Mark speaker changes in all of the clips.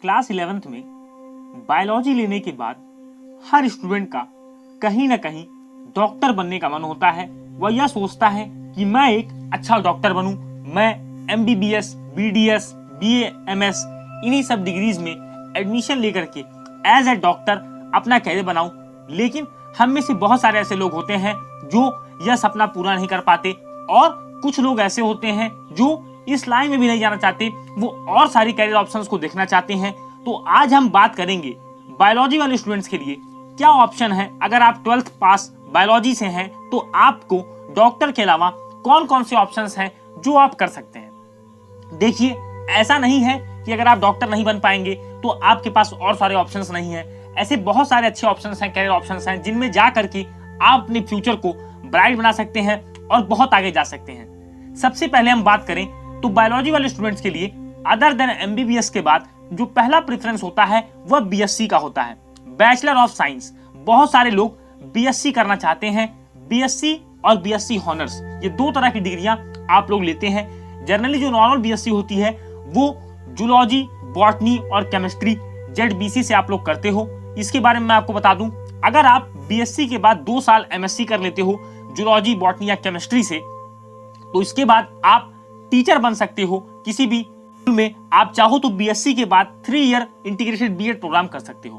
Speaker 1: Class 11th में biology लेने के बाद हर स्टूडेंट का कहीं ना कहीं डॉक्टर बनने का मन होता है। वह यह सोचता है कि मैं एक अच्छा डॉक्टर बनूं, मैं MBBS, BDS, BA, MS इन्हीं सब डिग्रीज में एडमिशन लेकर के एज ए डॉक्टर अपना कैरियर बनाऊं। लेकिन हम में से बहुत सारे ऐसे लोग होते हैं जो यह सपना पूरा नहीं कर पाते और कुछ लोग ऐसे होते हैं जो इस लाइन में भी नहीं जाना चाहते, वो और सारी कैरियर ऑप्शंस को देखना चाहते हैं। तो आज हम बात करेंगे बायोलॉजी वाले स्टूडेंट्स के लिए क्या ऑप्शन है। अगर आप 12th पास बायोलॉजी से हैं तो आपको डॉक्टर के अलावा कौन कौन से ऑप्शंस हैं जो आप कर सकते हैं। देखिए, ऐसा नहीं है कि अगर आप डॉक्टर नहीं बन पाएंगे तो आपके पास और सारे ऑप्शंस नहीं हैं। ऐसे बहुत सारे अच्छे ऑप्शंस हैं, कैरियर ऑप्शंस हैं, जिनमें जा करके आप अपने फ्यूचर को ब्राइट बना सकते हैं और बहुत आगे जा सकते हैं। सबसे पहले हम बात करें तो बायोलॉजी वाले स्टूडेंट्स के लिए अदर देन MBBS के बाद जो पहला प्रेफरेंस होता है वह BSc का होता है, बैचलर ऑफ साइंस। बहुत सारे लोग BSc करना चाहते हैं। BSc और BSc हॉनर्स, ये दो तरह की डिग्रियां आप लोग लेते हैं। जनरली जो नॉर्मल BSc होती है वो जूलॉजी, बॉटनी और केमिस्ट्री ZBC से आप लोग करते हो। इसके बारे में मैं आपको बता दूं, अगर आप BSc के बाद 2 साल MSc कर लेते हो जूलॉजी, बॉटनी या केमिस्ट्री से, तो इसके बाद आप टीचर बन सकते हो किसी भी स्कूल में। आप चाहो तो BSc के बाद 3 ईयर इंटीग्रेटेड B.Ed प्रोग्राम कर सकते हो।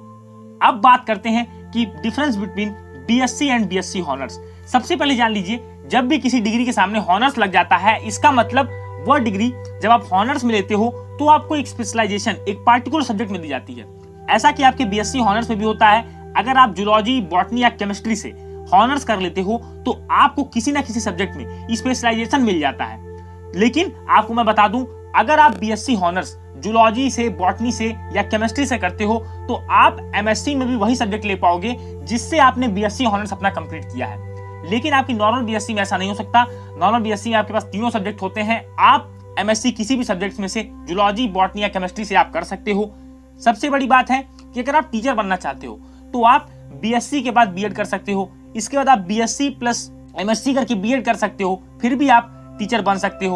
Speaker 1: अब बात करते हैं कि difference between BSc and BSc honours. सबसे पहले जान लीजिए, जब भी किसी डिग्री के सामने हॉनर्स लग जाता है, इसका मतलब वह डिग्री जब आप हॉनर्स में लेते हो तो आपको एक स्पेशलाइजेशन, एक पार्टिकुलर सब्जेक्ट में दी जाती है। ऐसा कि आपके BSc हॉनर्स में भी होता है। अगर आप जूलॉजी, बॉटनी या केमिस्ट्री से हॉनर्स कर लेते हो तो आपको किसी ना किसी सब्जेक्ट में स्पेशलाइजेशन मिल जाता है। लेकिन आपको मैं बता दूं, अगर आप BSc हॉनर्स जूलॉजी से, बॉटनी से या केमिस्ट्री से करते हो तो आप MSc में भी वही सब्जेक्ट ले पाओगे जिससे आपने BSc हॉनर्स अपना कंप्लीट किया है। लेकिन आपकी नॉर्मल BSc में ऐसा नहीं हो सकता। नॉर्मल BSc में आपके पास तीनों सब्जेक्ट होते हैं। आप MSc किसी भी सब्जेक्ट में से जूलॉजी, बॉटनी या केमिस्ट्री से आप कर सकते हो। सबसे बड़ी बात है कि अगर आप टीचर बनना चाहते हो तो आप BSc के बाद B.Ed कर सकते हो। इसके बाद आप BSc प्लस MSc करके B.Ed कर सकते हो, फिर भी आप टीचर बन सकते हो।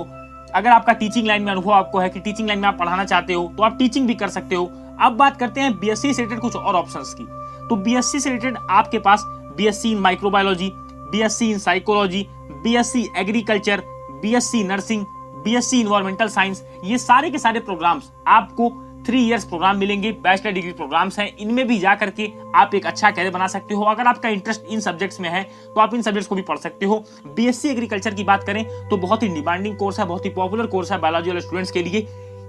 Speaker 1: अगर आपका टीचिंग लाइन में अनुभव आपको है कि टीचिंग लाइन में आप पढ़ाना चाहते हो तो आप टीचिंग भी कर सकते हो। अब बात करते हैं BSc से रिलेटेड कुछ और ऑप्शंस की। तो BSc से रिलेटेड आपके पास BSc in microbiology, BSc in psychology, BSc agriculture, BSc nursing, BSc environmental science, ये सारे के सारे प्रोग्राम्स आपको 3 इयर्स प्रोग्राम मिलेंगे। बैचलर डिग्री प्रोग्राम्स हैं, इनमें भी जा करके आप एक अच्छा कैरियर बना सकते हो। अगर आपका इंटरेस्ट इन सब्जेक्ट्स में है तो आप इन सब्जेक्ट्स को भी पढ़ सकते हो। BSc एग्रीकल्चर की बात करें तो बहुत ही डिमांडिंग कोर्स है, बहुत ही पॉपुलर कोर्स है बायोलॉजी वाले स्टूडेंट्स के लिए।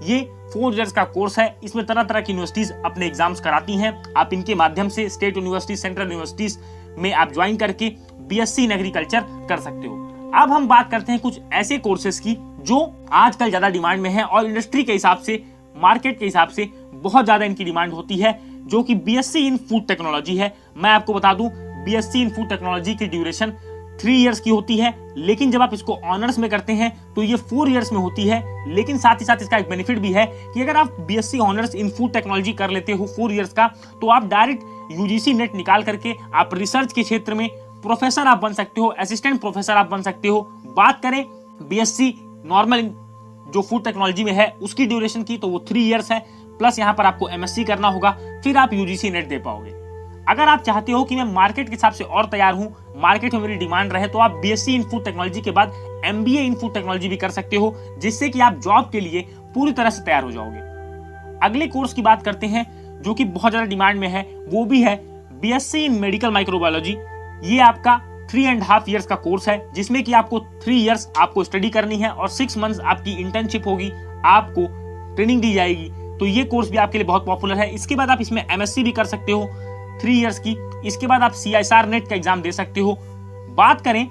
Speaker 1: ये 4 इयर्स का कोर्स है। इसमें तरह तरह की यूनिवर्सिटीज अपने एग्जाम्स कराती हैं। आप इनके माध्यम से स्टेट यूनिवर्सिटीज, सेंट्रल यूनिवर्सिटीज में आप ज्वाइन करके BSc इन एग्रीकल्चर कर सकते हो। अब हम बात करते हैं कुछ ऐसे कोर्सेज की जो आजकल ज्यादा डिमांड में है और इंडस्ट्री के हिसाब से, मार्केट के हिसाब से बहुत ज्यादा इनकी डिमांड होती है, जो कि BSc इन फूड टेक्नोलॉजी है। मैं आपको बता दूं, BSc इन फूड टेक्नोलॉजी की ड्यूरेशन 3 इयर्स की होती है, लेकिन जब आप इसको ऑनर्स में करते हैं तो ये 4 इयर्स में होती है। लेकिन साथ ही साथ इसका एक बेनिफिट भी है कि अगर आप BSc honours in food technology कर लेते हो 4 इयर्स का, तो आप डायरेक्ट UGC नेट निकाल करके आप रिसर्च के क्षेत्र में प्रोफेसर आप बन सकते हो, असिस्टेंट प्रोफेसर आप बन सकते हो। बात करें BSc नॉर्मल जो फूड टेक्नोलॉजी में है उसकी ड्यूरेशन की, तो वो 3 इयर्स है, प्लस यहाँ पर आपको MSc करना होगा, फिर आप UGC नेट दे पाओगे। अगर आप चाहते हो कि मैं मार्केट के हिसाब से और तैयार हूँ, मार्केट में मेरी डिमांड रहे, तो आप BSc इन फूड टेक्नोलॉजी के बाद MBA इन फूड टेक्नोलॉजी भी कर सकते हो, जिससे कि आप जॉब के लिए पूरी तरह से तैयार हो जाओगे। अगले कोर्स की बात करते हैं जो कि बहुत ज्यादा डिमांड में है, वो भी है BSc इन मेडिकल माइक्रोबायोलॉजी। ये आपका 3.5 इयर्स का कोर्स है, जिसमें कि आपको 3 इयर्स आपको स्टडी करनी है और 6 मंथ्स आपकी इंटर्नशिप होगी, आपको ट्रेनिंग दी जाएगी। तो ये कोर्स भी आपके लिए बहुत पॉपुलर है। इसके बाद आप इसमें MSc भी कर सकते हो 3 इयर्स की। इसके बाद आप CSIR नेट का एग्जाम दे सकते हो। बात करें,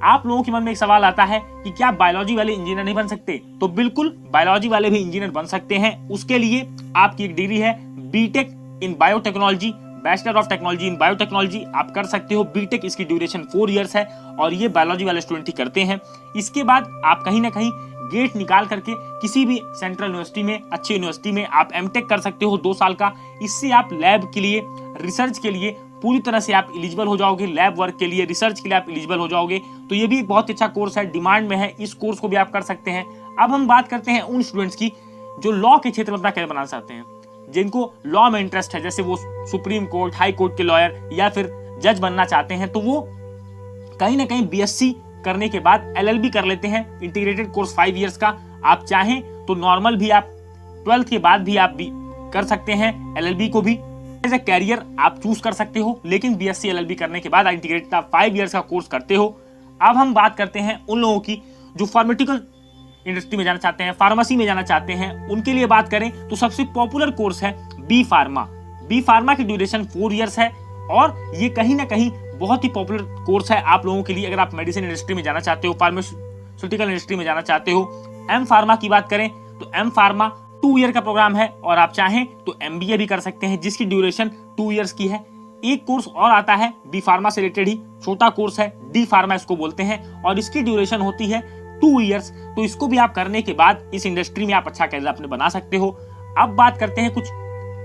Speaker 1: आप लोगों के मन में एक सवाल आता है कि क्या बायोलॉजी वाले इंजीनियर नहीं बन सकते? तो बिल्कुल, बायोलॉजी वाले भी इंजीनियर बन सकते हैं। उसके लिए आपकी एक डिग्री है BTech in biotechnology, bachelor of technology in biotechnology आप कर सकते हो। BTech इसकी ड्यूरेशन 4 इयर्स है और ये बायोलॉजी वाले स्टूडेंट ही करते हैं। इसके बाद आप कहीं ना कहीं गेट निकाल करके किसी भी सेंट्रल यूनिवर्सिटी में, अच्छी यूनिवर्सिटी में आप MTech कर सकते हो 2 साल का। इससे आप लैब के लिए, रिसर्च के लिए पूरी तरह से आप एलिजिबल हो जाओगे। लैब वर्क के लिए, रिसर्च के लिए आप एलिजिबल हो जाओगे। तो ये भी एक बहुत अच्छा कोर्स है, डिमांड में है। इस कोर्स को भी आप कर सकते हैं। अब हम बात करते हैं उन स्टूडेंट्स की जो लॉ के क्षेत्र में अपना कैरियर बनाना चाहते हैं। जिनको लॉ में इंटरेस्ट है, जैसे वो सुप्रीम कोर्ट, हाई कोर्ट के लॉयर या फिर जज बनना चाहते हैं, तो वो कहीं ना कहीं बीएससी करने के बाद एलएलबी कर लेते हैं, इंटीग्रेटेड कोर्स 5 इयर्स का। आप चाहें तो नॉर्मल भी आप 12th के बाद भी आप भी कर सकते हैं, एलएलबी को भी एज ए कैरियर आप चूज कर सकते हो, लेकिन बीएससी एलएलबी करने के बाद इंटीग्रेटेड आप 5 इयर्स का कोर्स करते हो। अब हम बात करते हैं उन लोगों की जो फार्मास्यूटिकल इंडस्ट्री में जाना चाहते हैं, फार्मेसी में जाना चाहते हैं। उनके लिए बात करें तो सबसे पॉपुलर कोर्स है बी फार्मा। बी फार्मा की ड्यूरेशन 4 इयर्स है और ये कहीं ना कहीं बहुत ही पॉपुलर कोर्स है आप लोगों के लिए, अगर आप मेडिसिन इंडस्ट्री में जाना चाहते हो, फार्मास्यूटिकल इंडस्ट्री में जाना चाहते हो। एम फार्मा की बात करें तो एम फार्मा 2 ईयर का प्रोग्राम है और आप चाहें तो एमबीए भी कर सकते हैं, जिसकी ड्यूरेशन 2 इयर्स की है। एक कोर्स और आता है बी फार्मा से रिलेटेड ही, छोटा कोर्स है, डी फार्मा इसको बोलते हैं, और इसकी ड्यूरेशन होती है 2 इयर्स। तो इसको भी आप करने के बाद इस इंडस्ट्री में आप अच्छा कैरियर अपने बना सकते हो। अब बात करते हैं कुछ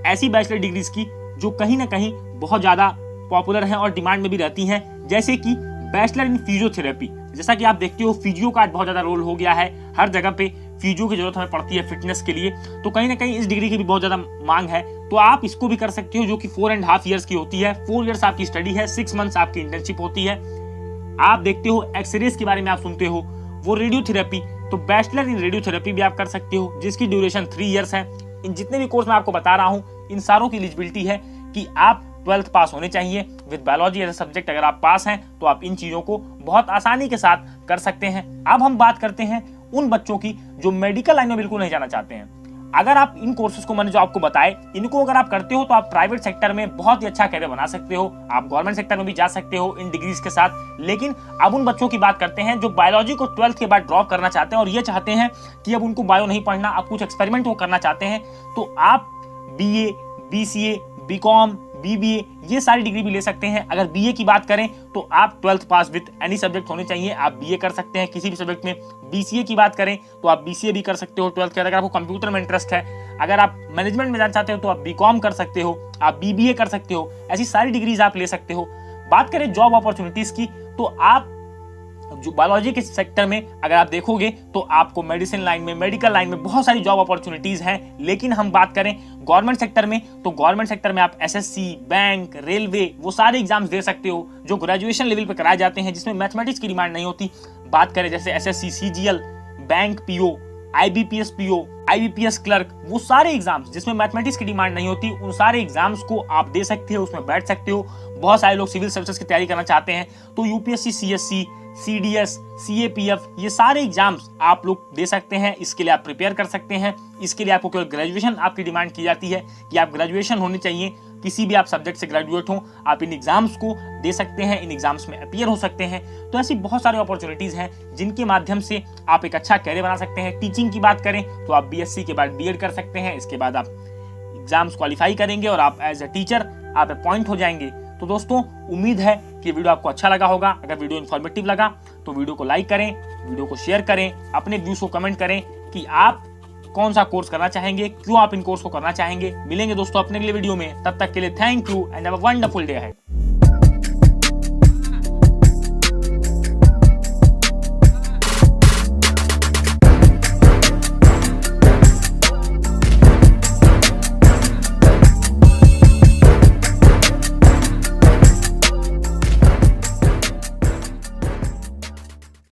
Speaker 1: ऐसी बैचलर डिग्रीज की जो कहीं ना कहीं बहुत ज्यादा पॉपुलर है और डिमांड में भी रहती हैं, जैसे कि बैचलर इन फिजियोथेरेपी। जैसा कि आप देखते हो फिजियो का बहुत ज्यादा रोल हो गया है, हर जगह पे फिजियो की जरूरत हमें पड़ती है फिटनेस के लिए, तो कहीं ना कहीं इस डिग्री की भी बहुत ज्यादा मांग है। तो आप इसको भी कर सकते हो, जो कि 4.5 इयर्स की होती है। 4 इयर्स आपकी स्टडी है, 6 मंथ्स आपकी इंटर्नशिप होती है। आप देखते हो एक्सरेज के बारे में आप सुनते हो, वो रेडियोथेरेपी, तो बैचलर इन रेडियोथेरेपी भी आप कर सकते हो, जिसकी ड्यूरेशन 3 इयर्स है। इन जितने भी कोर्स मैं आपको बता रहा हूँ, इन सारों की एलिजिबिलिटी है कि आप 12th पास होने चाहिए with biology as a subject. अगर आप पास हैं तो आप इन चीजों को बहुत आसानी के साथ कर सकते हैं। अब हम बात करते हैं उन बच्चों की जो मेडिकल लाइन में बिल्कुल नहीं जाना चाहते हैं। अगर आप इन कोर्सेज को मैंने जो आपको बताए, इनको अगर आप करते हो तो आप प्राइवेट सेक्टर में बहुत ही अच्छा कैरियर बना सकते हो, आप गवर्नमेंट सेक्टर में भी जा सकते हो इन डिग्रीज के साथ। लेकिन अब उन बच्चों की बात करते हैं जो बायोलॉजी को 12th के बाद ड्रॉप करना चाहते हैं और ये चाहते हैं कि अब उनको बायो नहीं पढ़ना, अब कुछ एक्सपेरिमेंट वो करना चाहते हैं। तो आप बीए, बीसीए, बीकॉम, बीबीए ये सारी डिग्री भी ले सकते हैं। अगर बीए की बात करें तो आप 12th pass with any subject होने चाहिए, आप बीए कर सकते हैं किसी भी सब्जेक्ट में। बीसीए की बात करें तो आप बीसीए भी कर सकते हो 12th के बाद, अगर आपको कंप्यूटर में इंटरेस्ट है। अगर आप मैनेजमेंट में जाना चाहते हो तो आप बीकॉम कर सकते हो, आप बीबीए कर सकते हो, ऐसी सारी डिग्रीज आप ले सकते हो। बात करें जॉब अपॉर्चुनिटीज की तो आप जो बायोलॉजी के सेक्टर में अगर आप देखोगे तो आपको मेडिसिन लाइन में, मेडिकल लाइन में बहुत सारी जॉब अपॉर्चुनिटीज हैं। लेकिन हम बात करें गवर्नमेंट सेक्टर में तो गवर्नमेंट सेक्टर में आप एसएससी, बैंक, रेलवे वो सारे एग्जाम्स दे सकते हो जो ग्रेजुएशन लेवल पे कराए जाते हैं, जिसमें मैथमेटिक्स की डिमांड नहीं होती। बात करें जैसे SSC, CGL, bank PO, IBPS PO, IBPS clerk, वो सारे एग्जाम्स जिसमें मैथमेटिक्स की डिमांड नहीं होती, उन सारे एग्जाम्स को आप दे सकते हो, उसमें बैठ सकते हो। बहुत सारे लोग सिविल सर्विसेज की तैयारी करना चाहते हैं तो यूपीएससी, सीएससी, सीडीएस, सीएपीएफ ये सारे एग्जाम्स आप लोग दे सकते हैं। इसके लिए आप प्रिपेयर कर सकते हैं। इसके लिए आपको केवल ग्रेजुएशन आपकी डिमांड की जाती है कि आप ग्रेजुएशन होनी चाहिए, किसी भी आप सब्जेक्ट से ग्रेजुएट हो, आप इन एग्जाम्स को दे सकते हैं, इन एग्जाम्स में अपीयर हो सकते हैं। तो ऐसी बहुत सारी अपॉर्चुनिटीज हैं जिनके माध्यम से आप एक अच्छा कैरियर बना सकते हैं। टीचिंग की बात करें तो आप बीएससी के बाद बीएड कर सकते हैं, इसके बाद आप एग्जाम्स क्वालिफाई करेंगे और आप एज ए टीचर आप अपॉइंट हो जाएंगे। तो दोस्तों उम्मीद है कि वीडियो आपको अच्छा लगा होगा। अगर वीडियो इन्फॉर्मेटिव लगा तो वीडियो को लाइक करें, वीडियो को शेयर करें, अपने व्यूज को कमेंट करें कि आप कौन सा कोर्स करना चाहेंगे, क्यों आप इन कोर्स को करना चाहेंगे। मिलेंगे दोस्तों अपने अगले वीडियो में, तब तक के लिए thank you and have a wonderful day ahead.